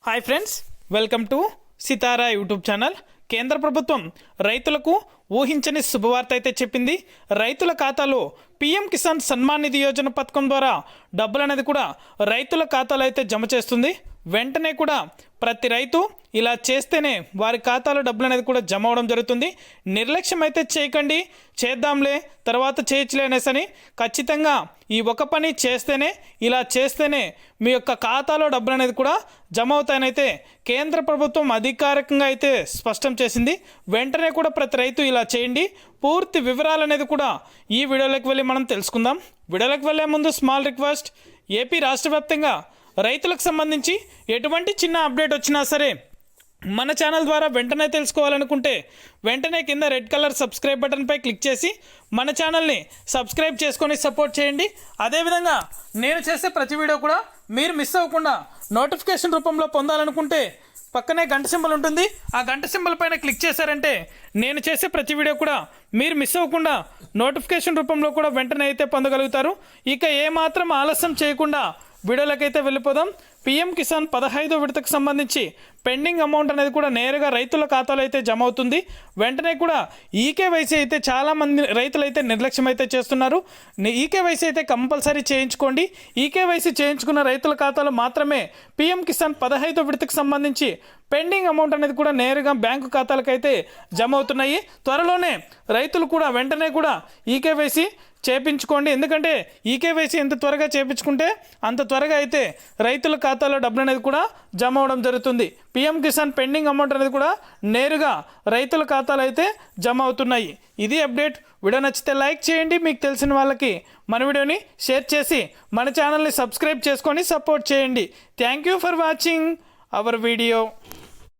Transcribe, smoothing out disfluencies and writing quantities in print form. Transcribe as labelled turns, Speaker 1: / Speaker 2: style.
Speaker 1: Hi friends, welcome to Sitara YouTube channel. కేంద్ర ప్రభుత్వం రైతులకు ఊహించని శుభవార్త అయితే చెప్పింది. రైతుల ఖాతాలో పీఎం కిసాన్ సన్మాన్ నిధి యోజన పథకం ద్వారా డబ్బులు అనేది కూడా రైతుల ఖాతాలో అయితే జమ చేస్తుంది. వెంటనే కూడా ప్రతి రైతు ఇలా చేస్తేనే వారి ఖాతాలో డబ్బులు అనేది కూడా జమ అవడం జరుగుతుంది. నిర్లక్ష్యం అయితే చేయకండి, చేద్దాంలే తర్వాత చేయొచ్చులే అనేసని ఖచ్చితంగా ఈ ఒక పని చేస్తేనే, ఇలా చేస్తేనే మీ యొక్క ఖాతాలో డబ్బులు అనేది కూడా జమ అవుతాయనైతే కేంద్ర ప్రభుత్వం అధికారికంగా అయితే స్పష్టం చేసింది. వెంటనే కూడా ప్రతి రైతు ఇలా చేయండి. పూర్తి వివరాలు అనేది కూడా ఈ వీడియోలోకి వెళ్ళి మనం తెలుసుకుందాం. వీడియోలోకి వెళ్ళే ముందు స్మాల్ రిక్వెస్ట్, ఏపీ రాష్ట్ర వ్యాప్తంగా రైతులకు సంబంధించి ఎటువంటి చిన్న అప్డేట్ వచ్చినా సరే మన ఛానల్ ద్వారా వెంటనే తెలుసుకోవాలనుకుంటే వెంటనే కింద రెడ్ కలర్ సబ్స్క్రైబ్ బటన్పై క్లిక్ చేసి మన ఛానల్ని సబ్స్క్రైబ్ చేసుకొని సపోర్ట్ చేయండి. అదేవిధంగా నేను చేసే ప్రతి వీడియో కూడా మీరు మిస్ అవ్వకుండా నోటిఫికేషన్ రూపంలో పొందాలనుకుంటే పక్కనే గంట సింబల్ ఉంటుంది. ఆ గంట సింబల్ పైన క్లిక్ చేశారంటే నేను చేసే ప్రతి వీడియో కూడా మీరు మిస్ అవ్వకుండా నోటిఫికేషన్ రూపంలో కూడా వెంటనే అయితే పొందగలుగుతారు. ఇక ఏమాత్రం ఆలస్యం చేయకుండా వీడియోలకైతే వెళ్ళిపోదాం. పీఎం కిసాన్ 15వ విడతకు సంబంధించి పెండింగ్ అమౌంట్ అనేది కూడా నేరుగా రైతుల ఖాతాలో అయితే జమ అవుతుంది. వెంటనే కూడా ఈకేవైసీ అయితే చాలామంది రైతులు అయితే నిర్లక్ష్యం అయితే చేస్తున్నారు. ఈకేవైసీ అయితే కంపల్సరీ చేయించుకోండి. ఈకేవైసీ చేయించుకున్న రైతుల ఖాతాలో మాత్రమే పీఎం కిసాన్ 15వ విడతకు సంబంధించి పెండింగ్ అమౌంట్ అనేది కూడా నేరుగా బ్యాంకు ఖాతాలకైతే జమ అవుతున్నాయి. త్వరలోనే రైతులు కూడా వెంటనే కూడా ఈకేవైసీ చేయించుకోండి. ఎందుకంటే ఈకేవైసీ ఎంత త్వరగా చేయించుకుంటే అంత త్వరగా అయితే రైతుల ఖాతాలో డబ్బులు అనేది కూడా జమ అవడం జరుగుతుంది. పీఎం కిసాన్ పెండింగ్ అమౌంట్ అనేది కూడా నేరుగా రైతుల ఖాతాలో అయితే జమ అవుతున్నాయి. ఇది అప్డేట్. వీడియో నచ్చితే లైక్ చేయండి, మీకు తెలిసిన వాళ్ళకి మన వీడియోని షేర్ చేసి మన ఛానల్ని సబ్స్క్రైబ్ చేసుకొని సపోర్ట్ చేయండి. Thank you for watching our video.